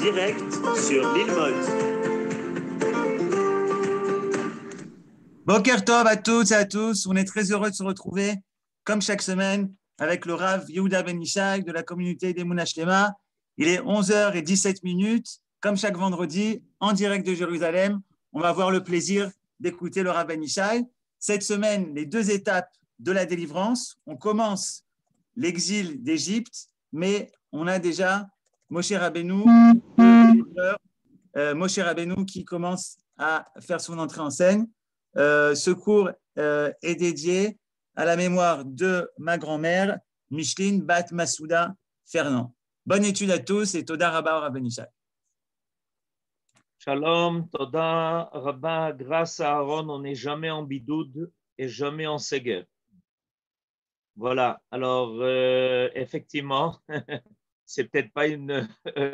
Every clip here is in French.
direct sur l'île Maurice. Boker Tov à toutes et à tous. On est très heureux de se retrouver, comme chaque semaine, avec le Rav Yehuda Ben Ishaq de la communauté des Emunah Shlema. Il est 11h17, comme chaque vendredi, en direct de Jérusalem. On va avoir le plaisir d'écouter le Rav Ben Ishaq. Cette semaine, les deux étapes de la délivrance. On commence l'exil d'Égypte, mais on a déjà Moshe Rabbeinu, Moshe Rabbeinu qui commence à faire son entrée en scène. Ce cours est dédié à la mémoire de ma grand-mère, Micheline Bat Masouda Fernand. Bonne étude à tous et Toda Rabba Rav Ben Ishaq. Shalom, Toda Rabba, grâce à Aaron, on n'est jamais en bidoud et jamais en séguer. Voilà, alors effectivement, c'est peut-être pas un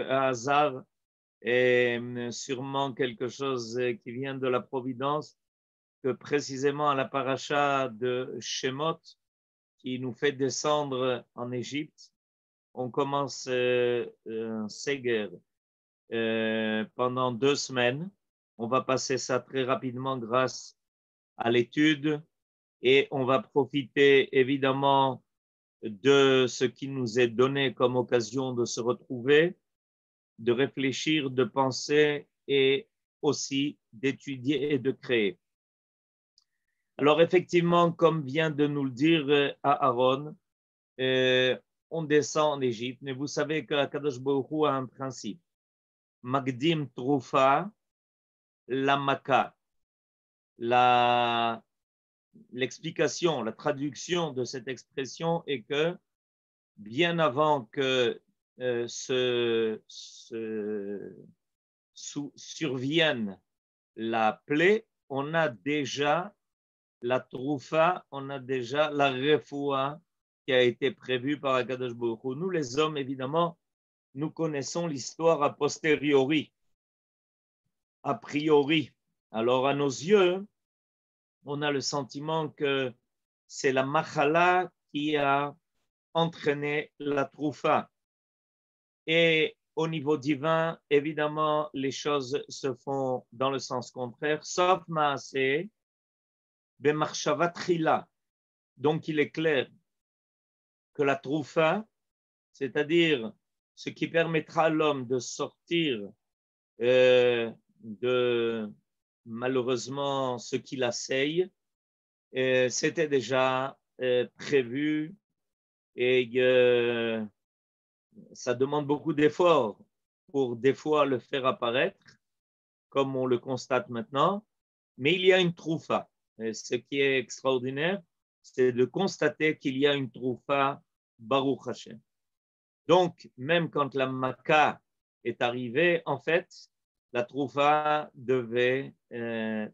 hasard et sûrement quelque chose qui vient de la providence, que précisément à la paracha de Shemot, qui nous fait descendre en Égypte, on commence un séguer pendant 2 semaines. On va passer ça très rapidement grâce à l'étude et on va profiter évidemment de ce qui nous est donné comme occasion de se retrouver, de réfléchir, de penser et aussi d'étudier et de créer. Alors effectivement, comme vient de nous le dire Aaron, on descend en Égypte, mais vous savez que Kadosh Baruch Hu a un principe. Magdim Troufa, la Maka. L'explication, la traduction de cette expression est que bien avant que survienne la plaie, on a déjà la troufa, on a déjà la refoua qui a été prévue par Akadosh Baruch Hu. Nous, les hommes, évidemment, nous connaissons l'histoire a posteriori, a priori. Alors, à nos yeux, on a le sentiment que c'est la machala qui a entraîné la troufa. Et au niveau divin, évidemment, les choses se font dans le sens contraire, sauf maaseh, b'machshava tchila. Donc, il est clair que la troufa, c'est-à-dire ce qui permettra à l'homme de sortir de malheureusement ce qui l'assaille, c'était déjà prévu et ça demande beaucoup d'efforts pour des fois le faire apparaître, comme on le constate maintenant, mais il y a une troufa. Et ce qui est extraordinaire, c'est de constater qu'il y a une troufa Baruch Hashem. Donc, même quand la Maka est arrivée, en fait, la troufa devait, le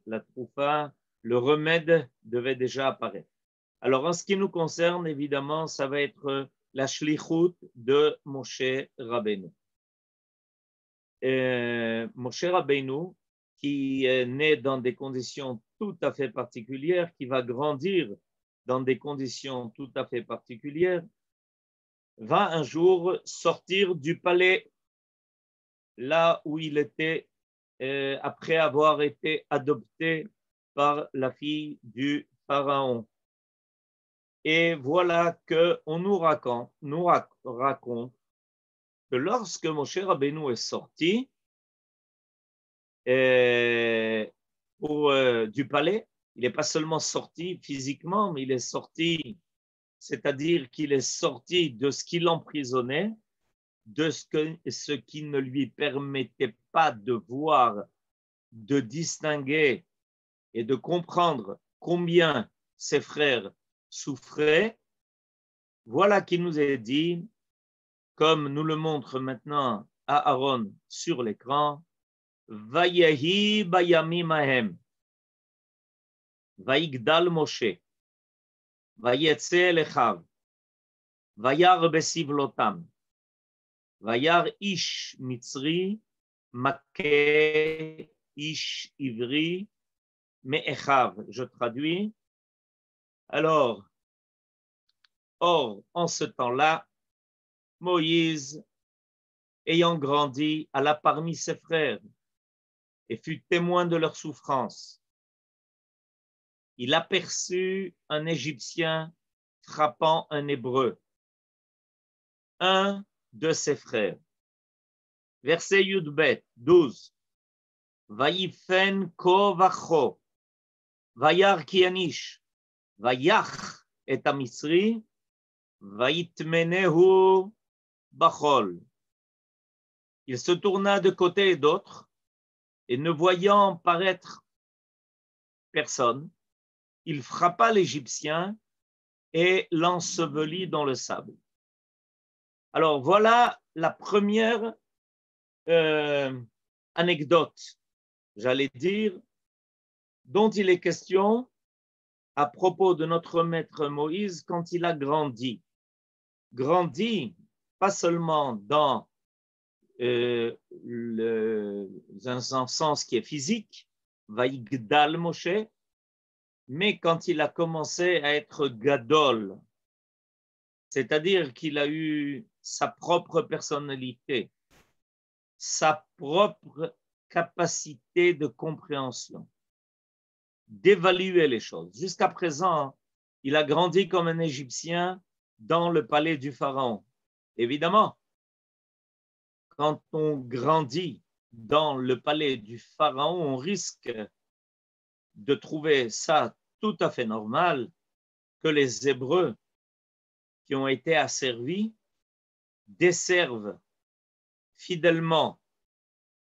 remède devait déjà apparaître. Alors, en ce qui nous concerne, évidemment, ça va être la shlichut de Moshe Rabbeinu. Moshe Rabbeinu, qui est né dans des conditions tout à fait particulières, qui va grandir dans des conditions tout à fait particulières, va un jour sortir du palais, là où il était, après avoir été adopté par la fille du pharaon. Et voilà qu'on nous raconte que lorsque Moshe Rabbeinu est sorti du palais, il n'est pas seulement sorti physiquement, mais il est sorti, c'est-à-dire qu'il est sorti de ce qui l'emprisonnait, de ce qui ne lui permettait pas de voir, de distinguer et de comprendre combien ses frères souffraient. Voilà qui nous est dit, comme nous le montre maintenant Aaron sur l'écran, Vayehi bayamim ahem, Vayigdal Moshe, Vayetze elechav, Vayar besivlotam, Vayar ish mitzri, Make ish ivri, me'echav. Je traduis. Alors, or, en ce temps-là, Moïse ayant grandi, alla parmi ses frères et fut témoin de leur souffrance. Il aperçut un Égyptien frappant un Hébreu, un de ses frères. Verset Yudbet 12. Vayifen ko vacho, vayar ki anish, vayach et amisri, vayitmenehu bachol. Il se tourna de côté et d'autre, et ne voyant paraître personne, il frappa l'Égyptien et l'ensevelit dans le sable. Alors voilà la première anecdote, j'allais dire, dont il est question à propos de notre maître Moïse quand il a grandi. Grandi, pas seulement dans un sens qui est physique, Vaïgdal Moshe, mais quand il a commencé à être gadol, c'est-à-dire qu'il a eu sa propre personnalité, sa propre capacité de compréhension, d'évaluer les choses. Jusqu'à présent, il a grandi comme un Égyptien dans le palais du Pharaon. Évidemment, quand on grandit dans le palais du Pharaon, on risque de trouver ça tout à fait normal que les Hébreux qui ont été asservis desservent fidèlement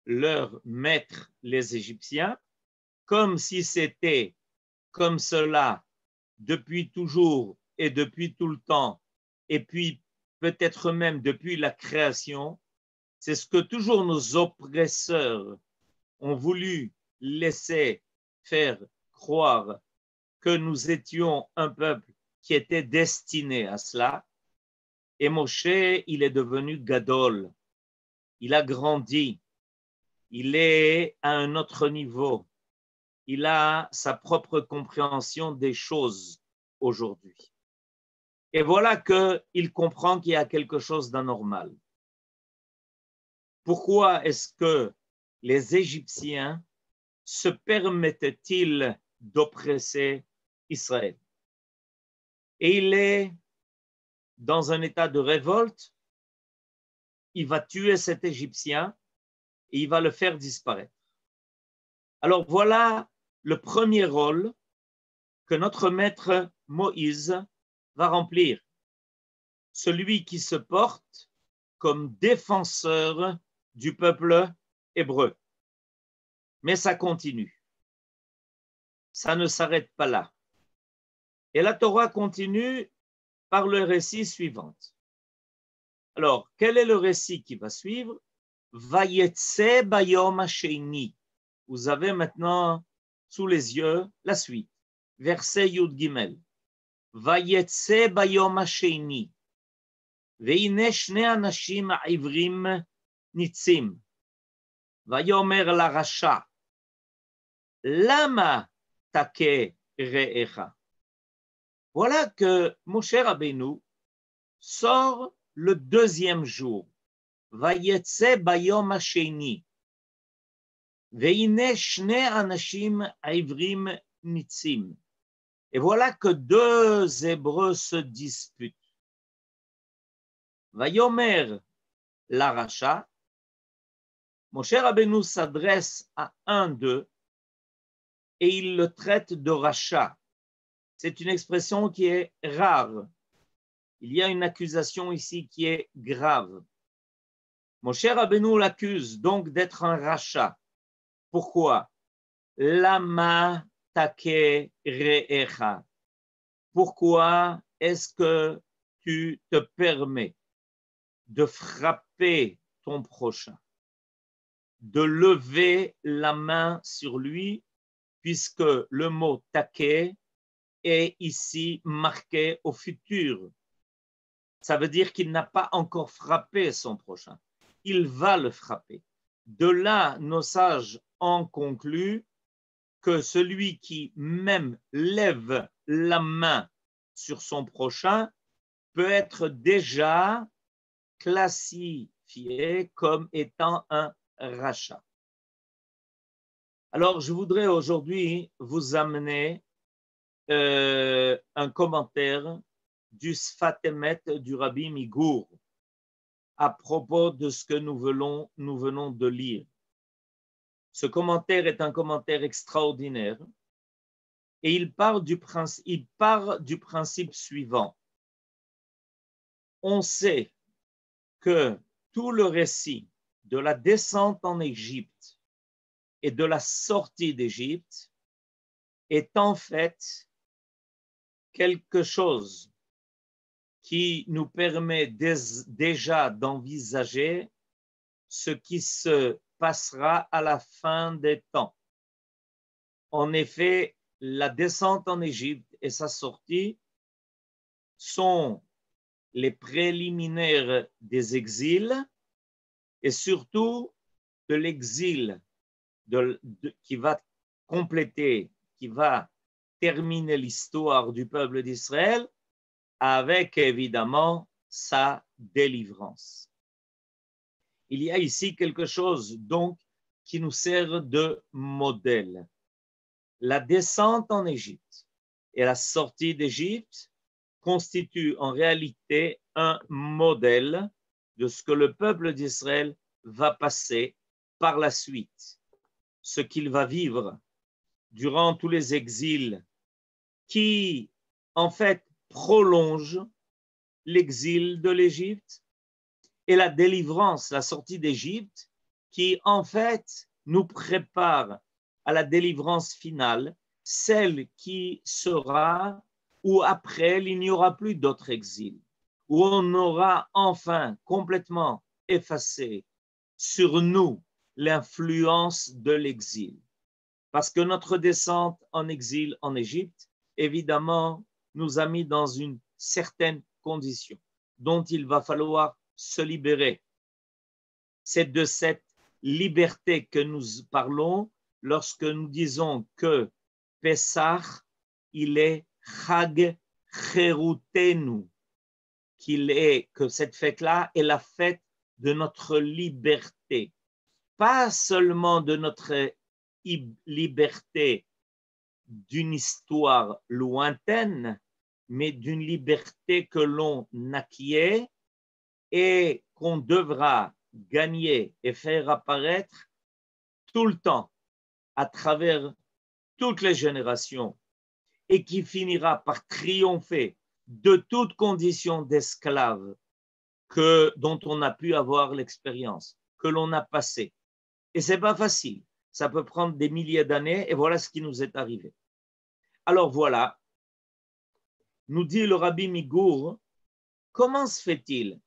leurs maîtres, les Égyptiens, comme si c'était comme cela depuis toujours et depuis tout le temps, et puis peut-être même depuis la création. C'est ce que toujours nos oppresseurs ont voulu laisser faire croire, que nous étions un peuple qui était destiné à cela. Et Moshe, il est devenu Gadol. Il a grandi. Il est à un autre niveau. Il a sa propre compréhension des choses aujourd'hui. Et voilà qu'il comprend qu'il y a quelque chose d'anormal. Pourquoi est-ce que les Égyptiens se permettent-ils d'oppresser Israël? Et il est dans un état de révolte. Il va tuer cet Égyptien et il va le faire disparaître. Alors voilà le premier rôle que notre maître Moïse va remplir, celui qui se porte comme défenseur du peuple hébreu. Mais ça continue. Ça ne s'arrête pas là. Et la Torah continue par le récit suivant. Alors, quel est le récit qui va suivre? Vayetse bayom hasheni. Vous avez maintenant sous les yeux la suite. Verset Yud Gimel. Vayetse bayom hasheni. Veine shne anashim ha'ivrim nitzim. Vayomer la rasha. Lama take re'echa. Voilà que Moshe Rabbeinu sort le deuxième jour. Vayetse bayom hasheni. Veine shne anashim ha'ivrim nitzim. Et voilà que deux Hébreux se disputent. Vayomer la rasha. Moshe Rabbeinu s'adresse à un d'eux et il le traite de rachat. C'est une expression qui est rare. Il y a une accusation ici qui est grave. Moshe Rabbeinu l'accuse donc d'être un rachat. Pourquoi? Lama take re'echa. Pourquoi est-ce que tu te permets de frapper ton prochain, de lever la main sur lui, puisque le mot take est ici marqué au futur. Ça veut dire qu'il n'a pas encore frappé son prochain. Il va le frapper. De là, nos sages en concluent que celui qui même lève la main sur son prochain peut être déjà classifié qualifié comme étant un rachat. Alors, je voudrais aujourd'hui vous amener un commentaire du Sfat Emet du Rabbi Migour à propos de ce que nous venons de lire. Ce commentaire est un commentaire extraordinaire et il part du principe suivant. On sait que tout le récit de la descente en Égypte et de la sortie d'Égypte est en fait quelque chose qui nous permet déjà d'envisager ce qui se passera à la fin des temps. En effet, la descente en Égypte et sa sortie sont les préliminaires des exils et surtout de l'exil qui va compléter, qui va terminer l'histoire du peuple d'Israël avec évidemment sa délivrance. Il y a ici quelque chose donc qui nous sert de modèle. La descente en Égypte et la sortie d'Égypte constituent en réalité un modèle de ce que le peuple d'Israël va passer par la suite, ce qu'il va vivre durant tous les exils qui, en fait, prolongent l'exil de l'Égypte et la délivrance, la sortie d'Égypte, qui, en fait, nous prépare à la délivrance finale, celle qui sera où après, il n'y aura plus d'autre exil, où on aura enfin complètement effacé sur nous l'influence de l'exil. Parce que notre descente en exil en Égypte, évidemment, nous a mis dans une certaine condition dont il va falloir se libérer. C'est de cette liberté que nous parlons lorsque nous disons que Pessah, il est Chag Cherutenu, que cette fête-là est la fête de notre liberté. Pas seulement de notre liberté d'une histoire lointaine, mais d'une liberté que l'on acquiert et qu'on devra gagner et faire apparaître tout le temps, à travers toutes les générations, et qui finira par triompher de toute condition d'esclave dont on a pu avoir l'expérience, que l'on a passé. Et ce n'est pas facile. Ça peut prendre des milliers d'années et voilà ce qui nous est arrivé. Alors voilà, nous dit le Rabbi Migour, comment se fait-il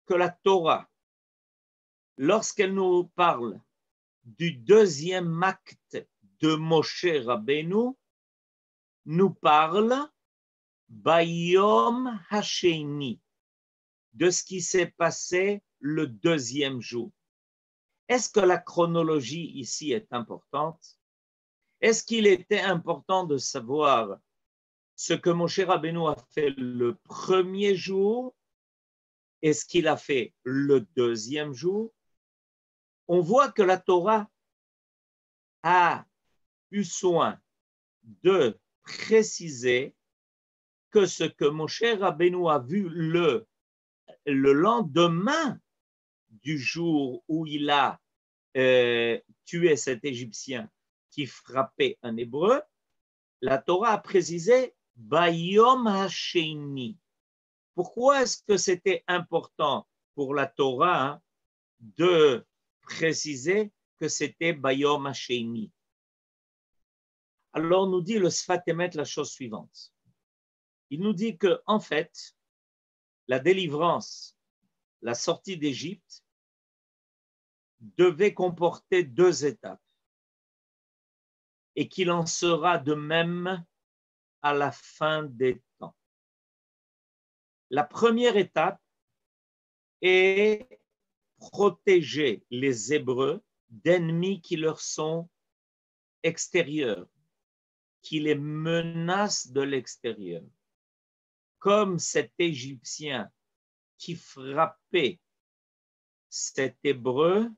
que la Torah, lorsqu'elle nous parle du deuxième acte de Moshe Rabbeinu, nous parle Bayom Hasheni, de ce qui s'est passé le deuxième jour. Est-ce que la chronologie ici est importante? Est-ce qu'il était important de savoir ce que Moshe Rabbeinu a fait le premier jour et ce qu'il a fait le deuxième jour? On voit que la Torah a eu soin de préciser que ce que Moshe Rabbeinu a vu le lendemain du jour où il a tué cet Égyptien qui frappait un Hébreu, la Torah a précisé Bayom Hasheni. Pourquoi est-ce que c'était important pour la Torah de préciser que c'était Bayom Hasheni? Alors nous dit le Sfat Emet la chose suivante. Il nous dit que en fait, la délivrance, la sortie d'Égypte devait comporter deux étapes et qu'il en sera de même à la fin des temps. La première étape est protéger les Hébreux d'ennemis qui leur sont extérieurs, qui les menacent de l'extérieur, comme cet Égyptien qui frappait cet hébreu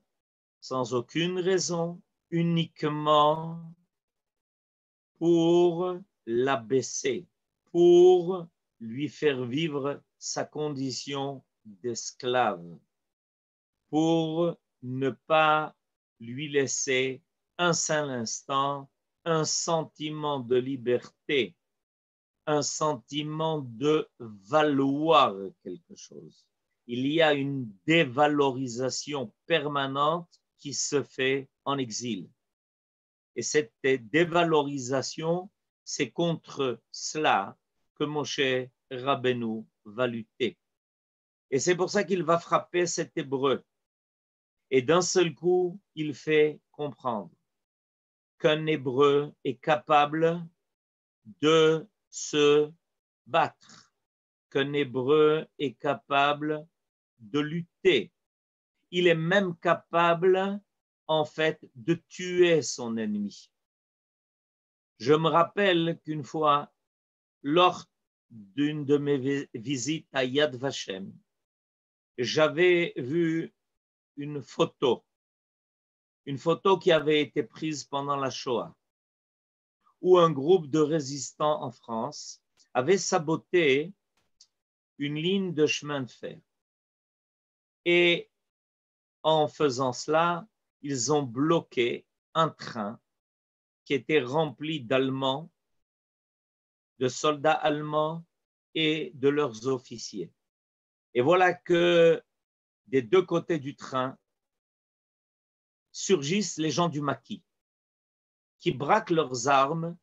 sans aucune raison, uniquement pour l'abaisser, pour lui faire vivre sa condition d'esclave, pour ne pas lui laisser un seul instant un sentiment de liberté, un sentiment de valoir quelque chose. Il y a une dévalorisation permanente qui se fait en exil. Et cette dévalorisation, c'est contre cela que Moshe Rabbeinu va lutter. Et c'est pour ça qu'il va frapper cet hébreu. Et d'un seul coup, il fait comprendre qu'un hébreu est capable de se battre, qu'un hébreu est capable de lutter. Il est même capable, en fait, de tuer son ennemi. Je me rappelle qu'une fois, lors d'une de mes visites à Yad Vashem, j'avais vu une photo qui avait été prise pendant la Shoah, où un groupe de résistants en France avait saboté une ligne de chemin de fer. Et en faisant cela, ils ont bloqué un train qui était rempli d'Allemands, de soldats allemands et de leurs officiers. Et voilà que des deux côtés du train surgissent les gens du maquis qui braquent leurs armes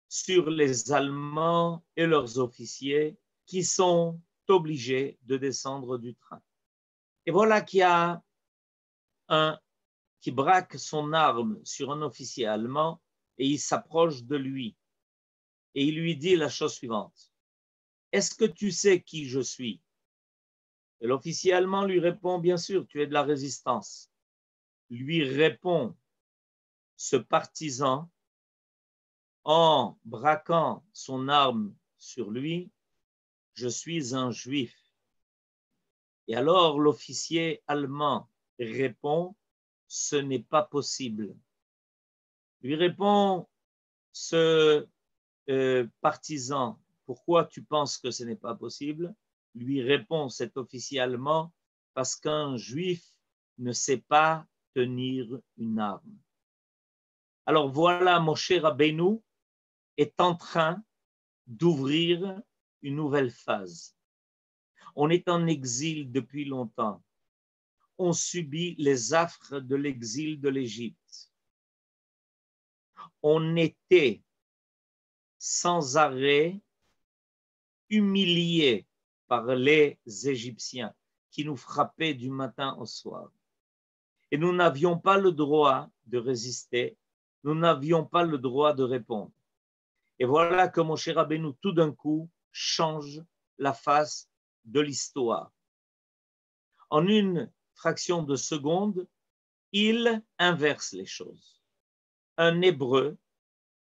sur les Allemands et leurs officiers qui sont obligés de descendre du train. Et voilà qu'il y a un qui braque son arme sur un officier allemand et il s'approche de lui et il lui dit la chose suivante: est-ce que tu sais qui je suis? Et l'officier allemand lui répond: bien sûr, tu es de la résistance. Lui répond ce partisan en braquant son arme sur lui: je suis un juif. Et alors l'officier allemand répond: ce n'est pas possible. Lui répond ce partisan: pourquoi tu penses que ce n'est pas possible? Lui répond cet officier allemand: parce qu'un juif ne sait pas tenir une arme. Alors voilà, Moshe Rabbeinu est en train d'ouvrir une nouvelle phase. On est en exil depuis longtemps. On subit les affres de l'exil de l'Égypte. On était sans arrêt humiliés par les Égyptiens qui nous frappaient du matin au soir. Et nous n'avions pas le droit de résister, nous n'avions pas le droit de répondre. Et voilà que Moshe Rabbeinu, tout d'un coup, change la face de l'histoire. En une fraction de seconde, il inverse les choses. Un Hébreu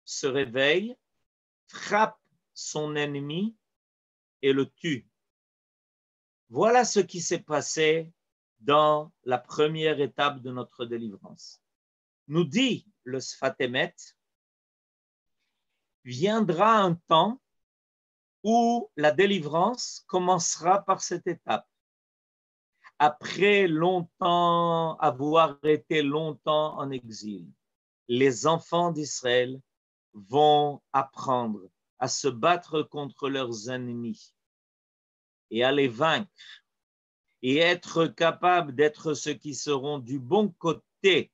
se réveille, frappe son ennemi et le tue. Voilà ce qui s'est passé dans la première étape de notre délivrance. Nous dit le Sfat Emet, viendra un temps où la délivrance commencera par cette étape. Après avoir été longtemps en exil, les enfants d'Israël vont apprendre à se battre contre leurs ennemis et à les vaincre et être capables d'être ceux qui seront du bon côté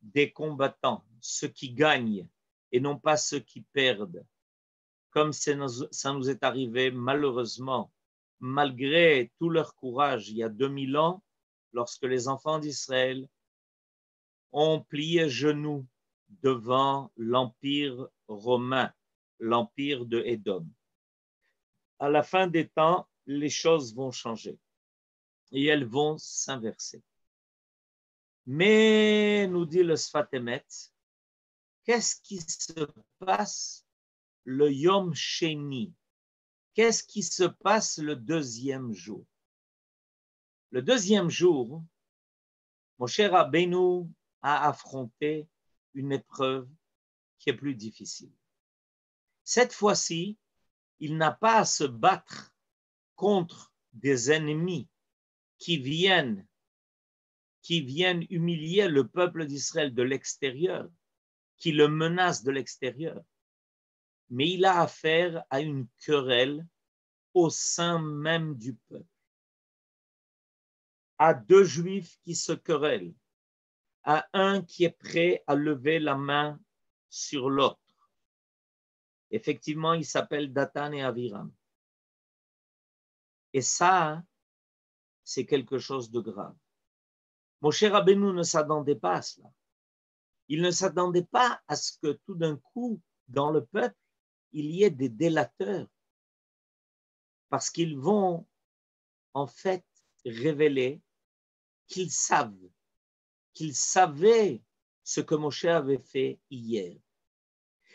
des combattants, ceux qui gagnent et non pas ceux qui perdent. Comme ça nous est arrivé malheureusement, malgré tout leur courage, il y a 2000 ans, lorsque les enfants d'Israël ont plié genoux devant l'Empire romain, l'Empire de Édom. À la fin des temps, les choses vont changer et elles vont s'inverser. Mais, nous dit le Sfat Emet, qu'est-ce qui se passe le Yom Sheni? Qu'est-ce qui se passe le deuxième jour? Le deuxième jour, Moshe Rabbeinu a affronté une épreuve qui est plus difficile. Cette fois-ci, il n'a pas à se battre contre des ennemis qui viennent humilier le peuple d'Israël de l'extérieur, qui le menacent de l'extérieur. Mais il a affaire à une querelle au sein même du peuple, à deux juifs qui se querellent, à un qui est prêt à lever la main sur l'autre. Effectivement, il s'appelle Dathan et Aviram. Et ça, c'est quelque chose de grave. Moshe Rabbeinu ne s'attendait pas à cela. Il ne s'attendait pas à ce que tout d'un coup, dans le peuple, il y ait des délateurs. Parce qu'ils vont, en fait, révéler qu'ils savaient ce que Moshe avait fait hier.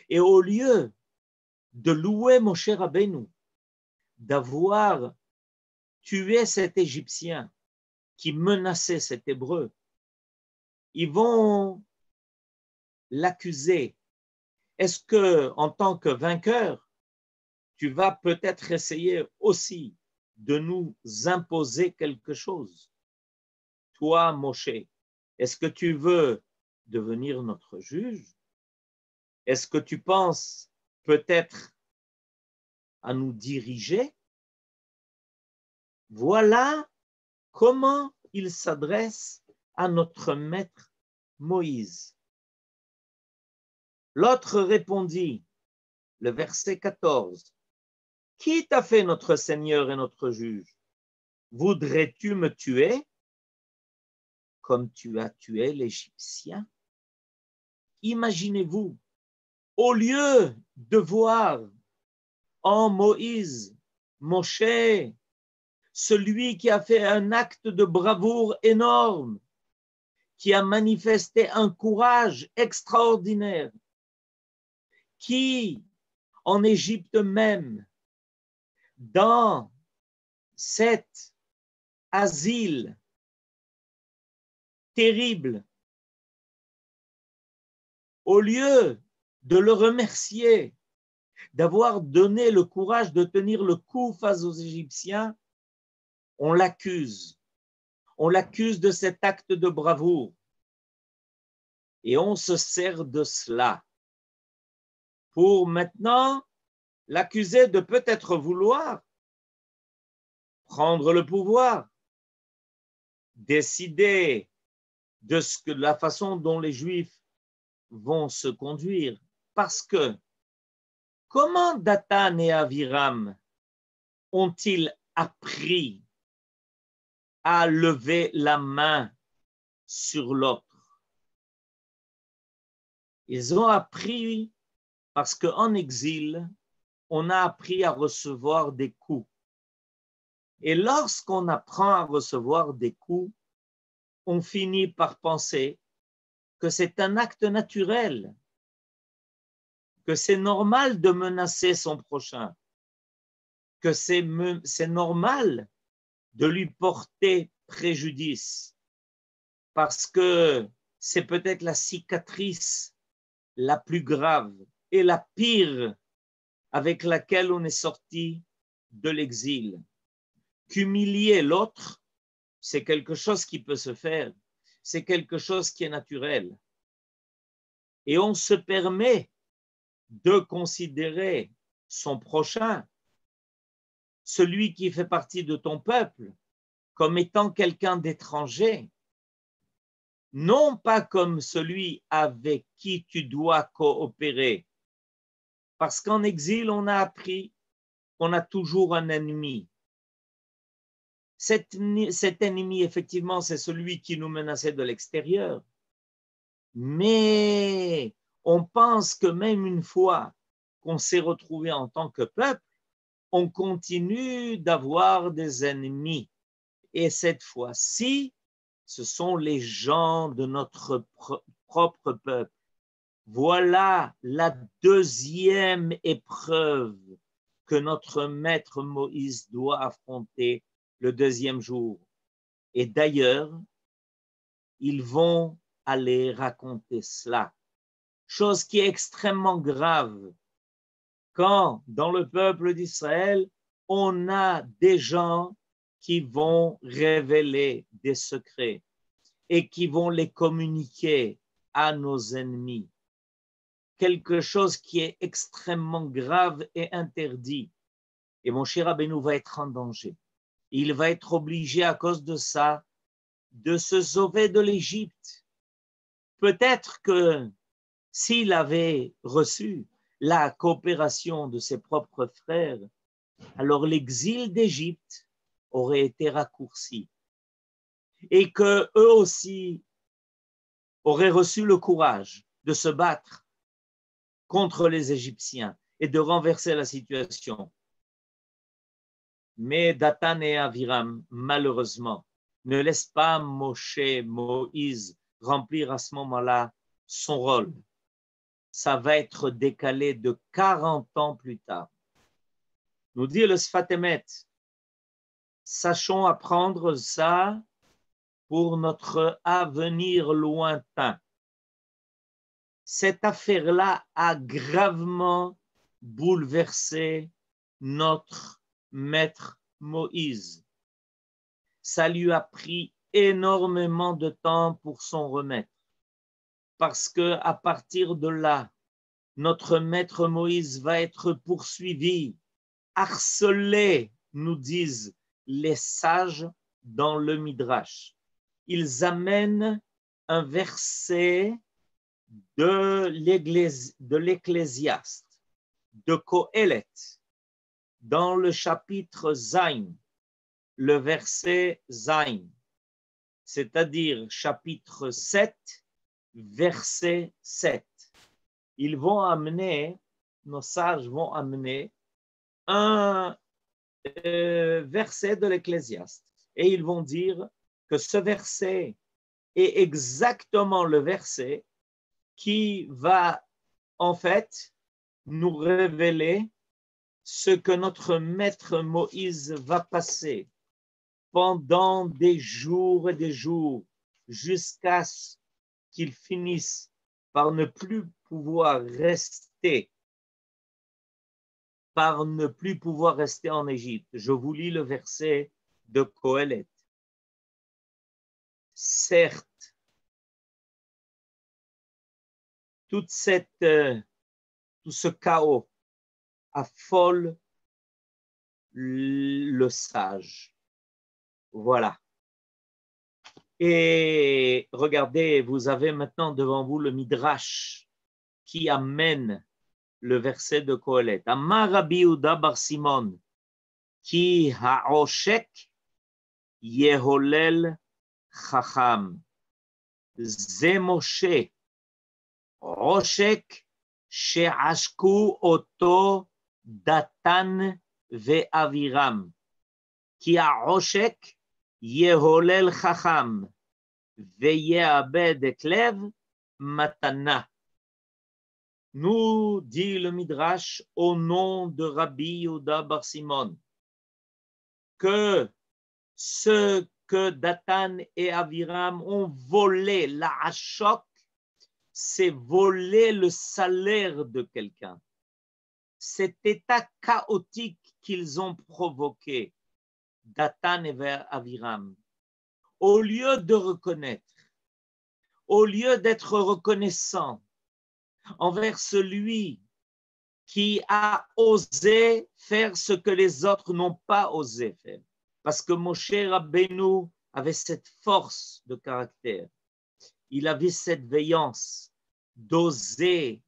Et au lieu de louer Moshe Rabbeinu, d'avoir tué cet Égyptien qui menaçait cet Hébreu, ils vont l'accuser. Est-ce que, en tant que vainqueur, tu vas peut-être essayer aussi de nous imposer quelque chose? Toi, Moshe, est-ce que tu veux devenir notre juge? Est-ce que tu penses peut-être à nous diriger? Voilà comment il s'adresse à notre maître Moïse. L'autre répondit, le verset 14, « Qui t'a fait notre Seigneur et notre juge? Voudrais-tu me tuer comme tu as tué l'Égyptien? » Imaginez-vous, au lieu de voir en Moïse, Moshe, celui qui a fait un acte de bravoure énorme, qui a manifesté un courage extraordinaire, qui, en Égypte même, dans cet asile terrible, au lieu de le remercier d'avoir donné le courage de tenir le coup face aux Égyptiens, on l'accuse. On l'accuse de cet acte de bravoure. Et on se sert de cela pour maintenant l'accuser de peut-être vouloir prendre le pouvoir, décider de la façon dont les Juifs vont se conduire. Parce que comment Dathan et Aviram ont-ils appris à lever la main sur l'autre? Ils ont appris parce qu'en exil, on a appris à recevoir des coups. Et lorsqu'on apprend à recevoir des coups, on finit par penser que c'est un acte naturel, que c'est normal de menacer son prochain, que c'est normal de lui porter préjudice, parce que c'est peut-être la cicatrice la plus grave et la pire avec laquelle on est sorti de l'exil. Qu'humilier l'autre, c'est quelque chose qui peut se faire, c'est quelque chose qui est naturel. Et on se permet de considérer son prochain, celui qui fait partie de ton peuple, comme étant quelqu'un d'étranger, non pas comme celui avec qui tu dois coopérer. Parce qu'en exil, on a appris qu'on a toujours un ennemi. Cet ennemi, effectivement, c'est celui qui nous menaçait de l'extérieur. Mais on pense que même une fois qu'on s'est retrouvé en tant que peuple, on continue d'avoir des ennemis. Et cette fois-ci, ce sont les gens de notre propre peuple. Voilà la deuxième épreuve que notre maître Moïse doit affronter le deuxième jour. Et d'ailleurs, ils vont aller raconter cela. Chose qui est extrêmement grave quand dans le peuple d'Israël, on a des gens qui vont révéler des secrets et qui vont les communiquer à nos ennemis. Quelque chose qui est extrêmement grave et interdit. Et Moshe Rabbeinu va être en danger. Il va être obligé à cause de ça de se sauver de l'Égypte. Peut-être que s'il avait reçu la coopération de ses propres frères, alors l'exil d'Égypte aurait été raccourci et que eux aussi auraient reçu le courage de se battre contre les Égyptiens et de renverser la situation. Mais Dathan et Aviram, malheureusement, ne laissent pas Moïse remplir à ce moment-là son rôle. Ça va être décalé de 40 ans plus tard. Nous dit le Sfat Emet, sachons apprendre ça pour notre avenir lointain. Cette affaire-là a gravement bouleversé notre maître Moïse. Ça lui a pris énormément de temps pour s'en remettre. Parce que à partir de là, notre maître Moïse va être poursuivi, harcelé, nous disent les sages dans le Midrash. Ils amènent un verset de l'Ecclésiaste, de Kohelet, dans le chapitre Zayn, le verset Zayn, c'est-à-dire chapitre 7, verset 7. Ils vont amener, nos sages vont amener un verset de l'Ecclésiaste et ils vont dire que ce verset est exactement le verset qui va en fait nous révéler ce que notre maître Moïse va passer pendant des jours et des jours jusqu'à ce qu'il finisse par ne plus pouvoir rester en Égypte. Je vous lis le verset de Kohelet. Certes, tout ce chaos affole le sage. Voilà. Et regardez, vous avez maintenant devant vous le Midrash qui amène le verset de Kohelet. Amar Rabbi Yehuda bar Simon, ki ha'oshek yeholel chacham. Ze Moshe, oshek she'ashku oto Datan ve'aviram. Ki ha'oshek yeholel chacham ve'ye'abed eklev matana. Nous dit le Midrash au nom de Rabbi Yehuda bar Simon que ce que Datan et Aviram ont volé, la hachok, c'est voler le salaire de quelqu'un. Cet état chaotique qu'ils ont provoqué, Datan et Aviram, au lieu de reconnaître, au lieu d'être reconnaissant envers celui qui a osé faire ce que les autres n'ont pas osé faire. Parce que Moshe Rabbeinu avait cette force de caractère. Il avait cette veillance d'oser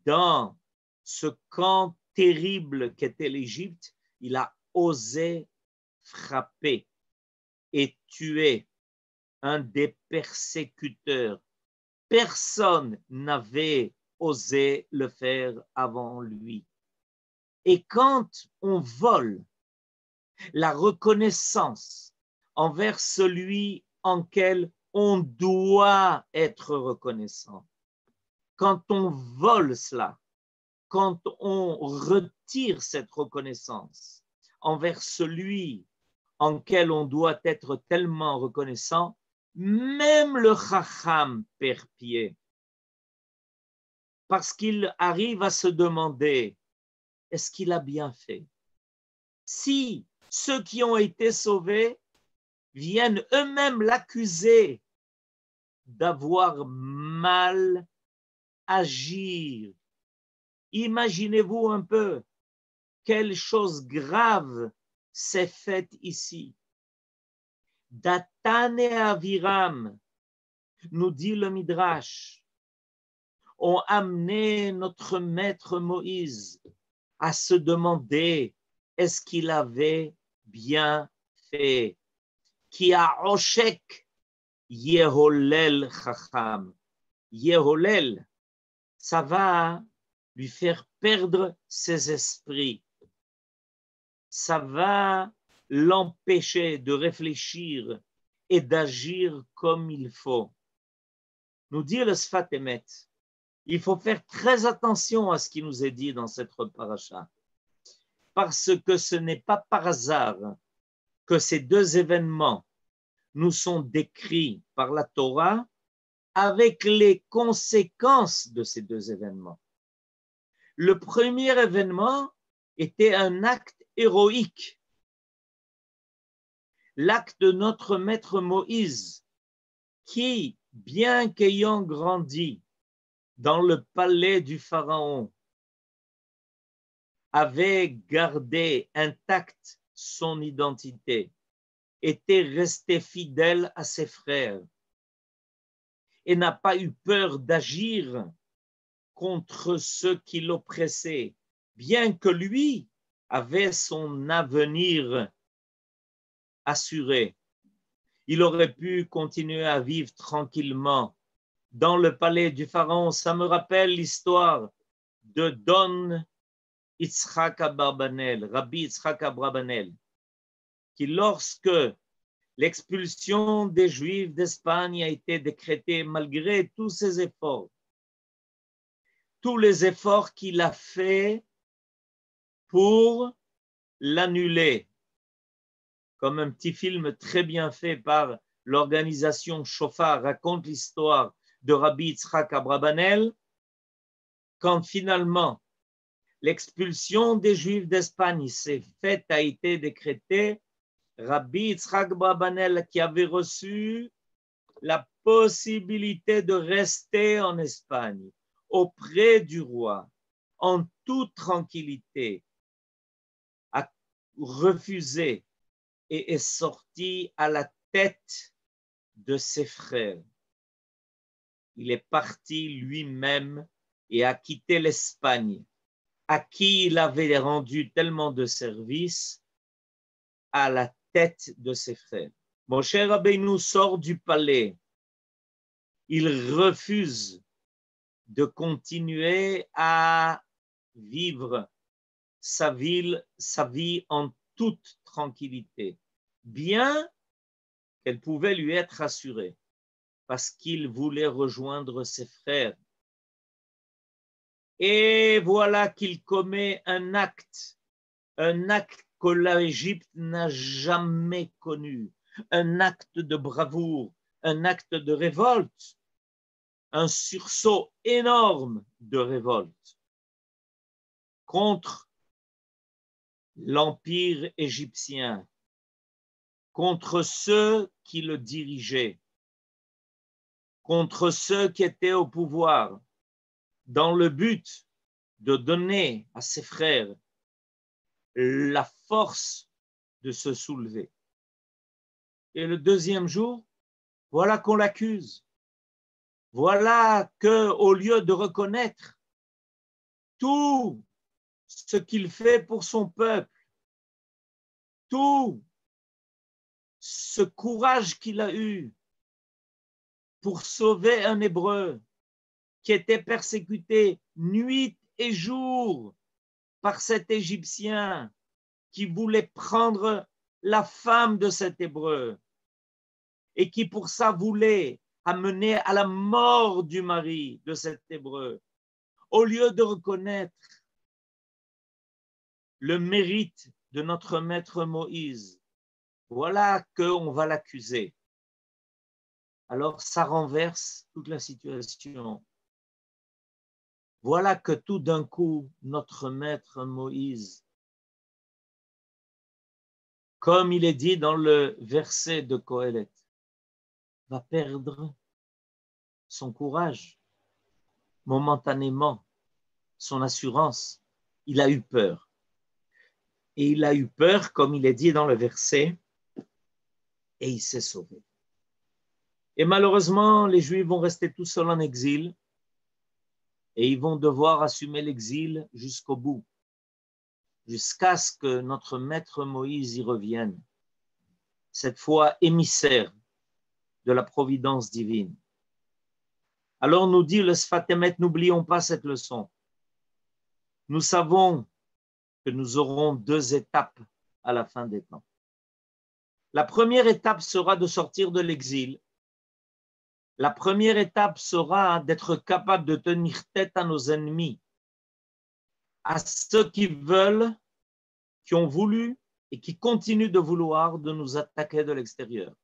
dans ce camp terrible qu'était l'Égypte. Il a osé frapper et tuer un des persécuteurs. Personne n'avait osé le faire avant lui. Et quand on vole la reconnaissance envers celui en quel on doit être reconnaissant, quand on vole cela, quand on retire cette reconnaissance envers celui en quel on doit être tellement reconnaissant, même le Chacham perd pied. Parce qu'il arrive à se demander, est-ce qu'il a bien fait? Si ceux qui ont été sauvés viennent eux-mêmes l'accuser d'avoir mal agi, imaginez-vous un peu quelle chose grave s'est faite ici. Datan et Aviram, nous dit le Midrash, ont amené notre maître Moïse à se demander est-ce qu'il avait bien fait. Qui a oshek Yeholel Chacham. Yeholel, ça va lui faire perdre ses esprits. Ça va l'empêcher de réfléchir et d'agir comme il faut. Nous dit le Sfat Emet, il faut faire très attention à ce qui nous est dit dans cette paracha, parce que ce n'est pas par hasard que ces deux événements nous sont décrits par la Torah avec les conséquences de ces deux événements. Le premier événement était un acte héroïque, l'acte de notre maître Moïse, qui, bien qu'ayant grandi dans le palais du Pharaon, avait gardé intacte son identité, était resté fidèle à ses frères et n'a pas eu peur d'agir contre ceux qui l'oppressaient, bien que lui avait son avenir assuré. Il aurait pu continuer à vivre tranquillement dans le palais du Pharaon. Ça me rappelle l'histoire de Don Yitzhak Abarbanel, Rabbi Yitzhak Abarbanel, qui lorsque l'expulsion des Juifs d'Espagne a été décrétée malgré tous ses efforts, tous les efforts qu'il a faits pour l'annuler, comme un petit film très bien fait par l'organisation Shofar raconte l'histoire de Rabbi Yitzhak Abarbanel, quand finalement l'expulsion des Juifs d'Espagne s'est faite, a été décrétée, Rabbi Yitzhak Abarbanel, qui avait reçu la possibilité de rester en Espagne, auprès du roi, en toute tranquillité, a refusé et est sorti à la tête de ses frères. Il est parti lui-même et a quitté l'Espagne, à qui il avait rendu tellement de services, à la tête de ses frères. Moshe Rabbeinu sort du palais. Il refuse de continuer à vivre sa vie en toute tranquillité, bien qu'elle pouvait lui être assurée, parce qu'il voulait rejoindre ses frères. Et voilà qu'il commet un acte que l'Égypte n'a jamais connu, un acte de bravoure, un acte de révolte, un sursaut énorme de révolte contre l'empire égyptien, contre ceux qui le dirigeaient, contre ceux qui étaient au pouvoir, dans le but de donner à ses frères la force de se soulever. Et le deuxième jour, voilà qu'on l'accuse. Voilà qu'au lieu de reconnaître tout ce qu'il fait pour son peuple, tout ce courage qu'il a eu pour sauver un Hébreu qui était persécuté nuit et jour par cet Égyptien qui voulait prendre la femme de cet Hébreu et qui pour ça voulait amener à la mort du mari de cet Hébreu. Au lieu de reconnaître le mérite de notre maître Moïse, voilà qu'on va l'accuser. Alors ça renverse toute la situation. Voilà que tout d'un coup, notre maître Moïse, comme il est dit dans le verset de Qohélet, va perdre son courage momentanément, son assurance. Il a eu peur. Et il a eu peur, comme il est dit dans le verset, et il s'est sauvé. Et malheureusement, les Juifs vont rester tout seuls en exil et ils vont devoir assumer l'exil jusqu'au bout, jusqu'à ce que notre maître Moïse y revienne, cette fois émissaire de la providence divine. Alors nous dit le Sfat Emet, n'oublions pas cette leçon. Nous savons que nous aurons 2 étapes à la fin des temps. La première étape sera de sortir de l'exil. La première étape sera d'être capable de tenir tête à nos ennemis, à ceux qui veulent, qui ont voulu et qui continuent de vouloir de nous attaquer de l'extérieur,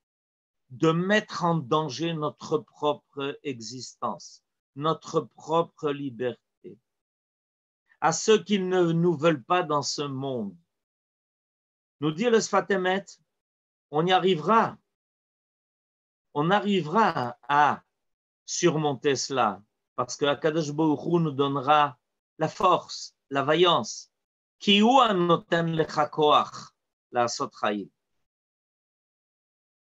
de mettre en danger notre propre existence, notre propre liberté, à ceux qui ne nous veulent pas dans ce monde. Nous dit le Sfat Emet, on y arrivera. On arrivera à surmonter cela parce que Akadosh Baruch Hu nous donnera la force, la vaillance. Ki hu anoten lecha koach la'asot chayim.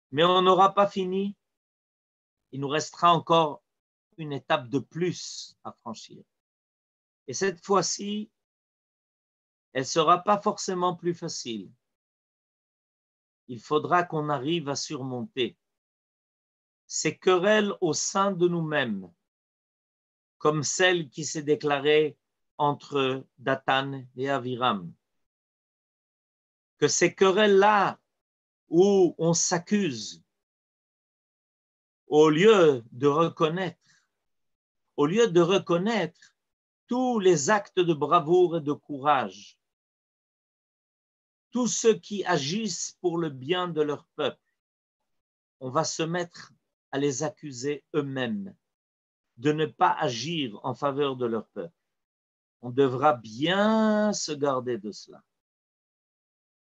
Mais on n'aura pas fini. Il nous restera encore une étape de plus à franchir. Et cette fois-ci, elle ne sera pas forcément plus facile. Il faudra qu'on arrive à surmonter ces querelles au sein de nous-mêmes, comme celle qui s'est déclarée entre Dathan et Aviram. Que ces querelles-là, où on s'accuse, au lieu de reconnaître tous les actes de bravoure et de courage, tous ceux qui agissent pour le bien de leur peuple, on va se mettre à les accuser eux-mêmes de ne pas agir en faveur de leur peuple. On devra bien se garder de cela,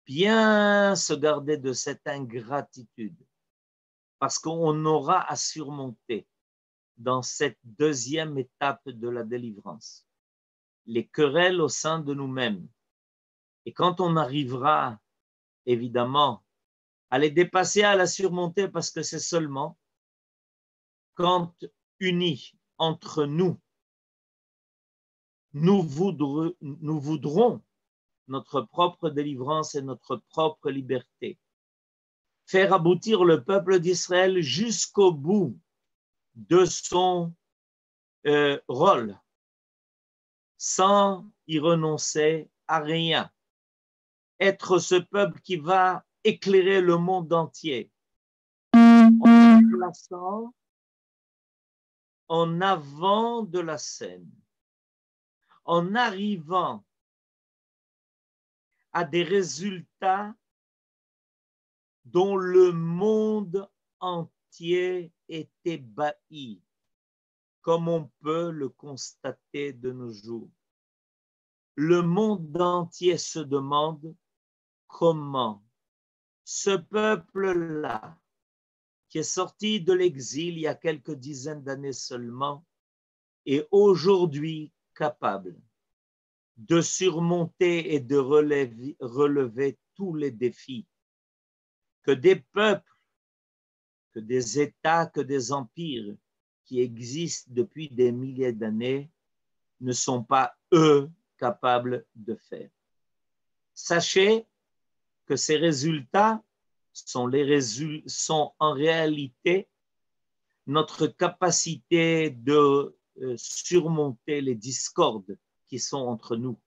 bien se garder de cette ingratitude, parce qu'on aura à surmonter dans cette 2e étape de la délivrance les querelles au sein de nous-mêmes. Et quand on arrivera, évidemment, à les dépasser, à la surmonter, parce que c'est seulement quand unis entre nous, nous voudrons notre propre délivrance et notre propre liberté. Faire aboutir le peuple d'Israël jusqu'au bout de son rôle, sans y renoncer à rien. Être ce peuple qui va éclairer le monde entier en se plaçant en avant de la scène, en arrivant à des résultats dont le monde entier est ébahi, comme on peut le constater de nos jours. Le monde entier se demande comment ce peuple-là, qui est sorti de l'exil il y a quelques dizaines d'années seulement, est aujourd'hui capable de surmonter et de relever tous les défis que des peuples, que des États, que des empires qui existent depuis des milliers d'années ne sont pas, eux, capables de faire. Sachez que ces résultats sont en réalité notre capacité de surmonter les discordes qui sont entre nous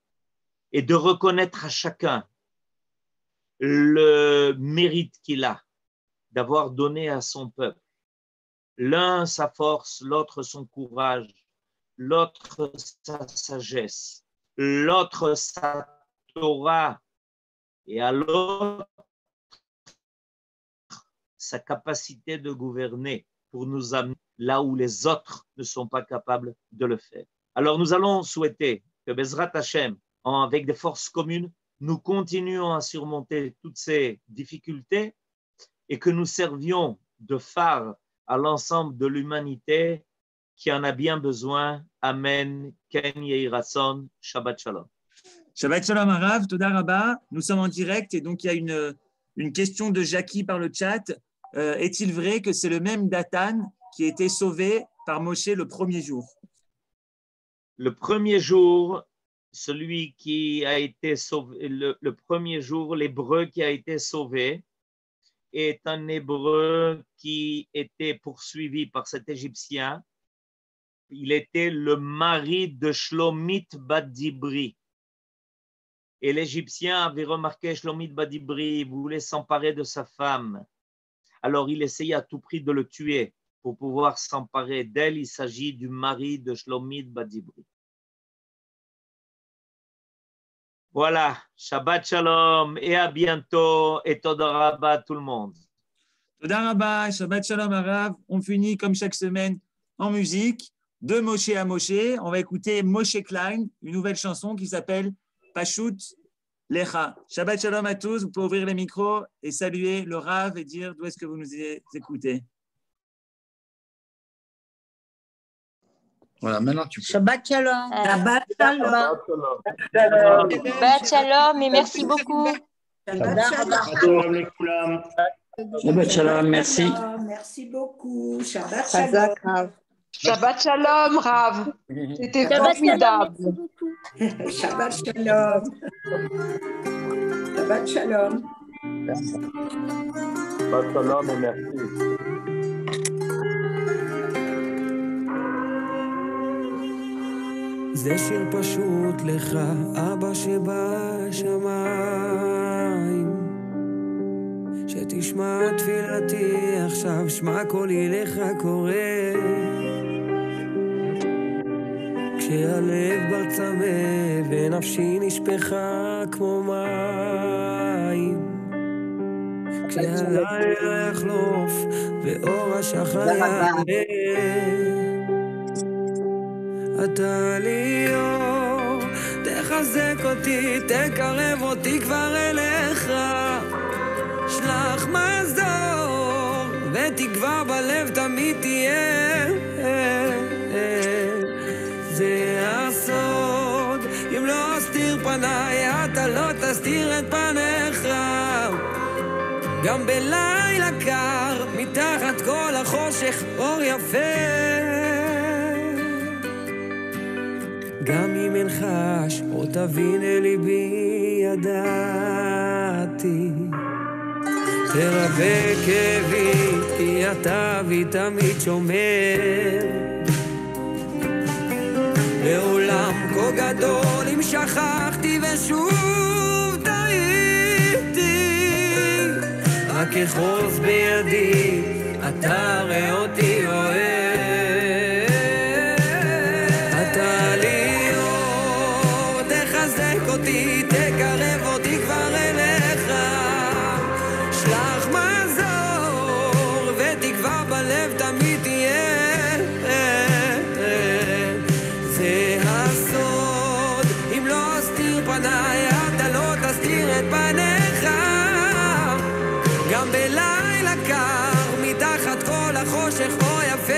et de reconnaître à chacun le mérite qu'il a d'avoir donné à son peuple. L'un sa force, l'autre son courage, l'autre sa sagesse, l'autre sa Torah, et à l'autre sa capacité de gouverner pour nous amener là où les autres ne sont pas capables de le faire. Alors nous allons souhaiter que Bezrat Hashem, avec des forces communes, nous continuons à surmonter toutes ces difficultés et que nous servions de phare à l'ensemble de l'humanité qui en a bien besoin. Amen. Ken Yehi Ratzon. Shabbat Shalom. Shabbat Shalom Harav, Toda Rabba. Nous sommes en direct et donc il y a une question de Jackie par le chat. Est-il vrai que c'est le même Dathan qui a été sauvé par Moshe le premier jour? Le premier jour, celui qui a été sauvé, le premier jour, l'Hébreu qui a été sauvé est un Hébreu qui était poursuivi par cet Égyptien. Il était le mari de Shlomit Bat Dibri. Et l'Égyptien avait remarqué Shlomit Bat Dibri, il voulait s'emparer de sa femme. Alors il essayait à tout prix de le tuer pour pouvoir s'emparer d'elle. Il s'agit du mari de Shlomit Bat Dibri. Voilà, Shabbat Shalom et à bientôt et Toda Rabba tout le monde. Toda Rabba, Shabbat Shalom Harav. On finit comme chaque semaine en musique, de Moshe à Moshe. On va écouter Moshe Klein, une nouvelle chanson qui s'appelle Pashut Lecha. Shabbat Shalom à tous. Vous pouvez ouvrir les micros et saluer le Rav et dire d'où est-ce que vous nous écoutez. Voilà, maintenant tu peux. Shabbat Shalom. Shabbat Shalom. Shabbat Shalom et merci beaucoup. Shabbat Shalom, merci. Merci beaucoup. Shabbat Shalom. Shabbat Shalom, Rav. C'était formidable. Shabbat Shalom. Shabbat Shalom. Shabbat Shalom et merci. זה שיר פשוט לך, אבא שבשמיים, שתשמע תפילתי עכשיו, שמע קולי לך קורא, כשהלב כבר צמא ונפשי נשפכה כמו מים, כשהלילה יחלוף ואור השחר יעלה, אתה לי אור, תחזק אותי, תקרב אותי כבר אליך, שלח מזור, ותקווה בלב תמיד תהיה, זה הסוד, אם לא אסתיר פניי, אתה לא תסתיר את פניך, גם בלילה קר, מתחת כל החושך, אור יפה, גם אם אין חש, או תבין אל ליבי ידעתי, תרבה כאבי, כי אתה בי תמיד שומר. לעולם כה גדול, אם שכחתי ושוב טעיתי, רק אחוז בידי, אתה ראה אותי אוהב. אותי, תקרב אותי כבר אליך, שלח מזור, ותקווה בלב תמיד תהיה, זה הסוד, אם לא אסתיר פניי, אתה לא תסתיר את פניך, גם בלילה קר, מתחת כל החושך או יפה,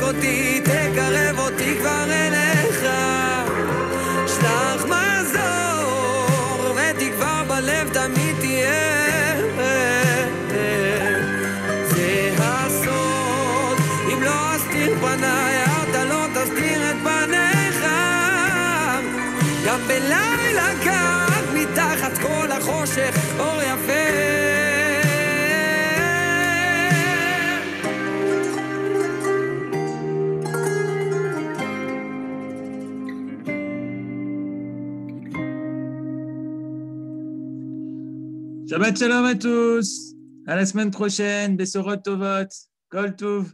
אותי, תקרב אותי כבר אליך, שלח מזור, ותקווה בלב תמיד תהיה, זה הסוד, אם לא אסתיר פניי, אתה לא תסתיר את פניך, גם בלילה קר, חושך אור יפה Shabbat Shalom à tous. À la semaine prochaine. Besorot Tovot. Kol Tov.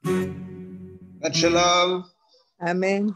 Shabbat Shalom. Amen.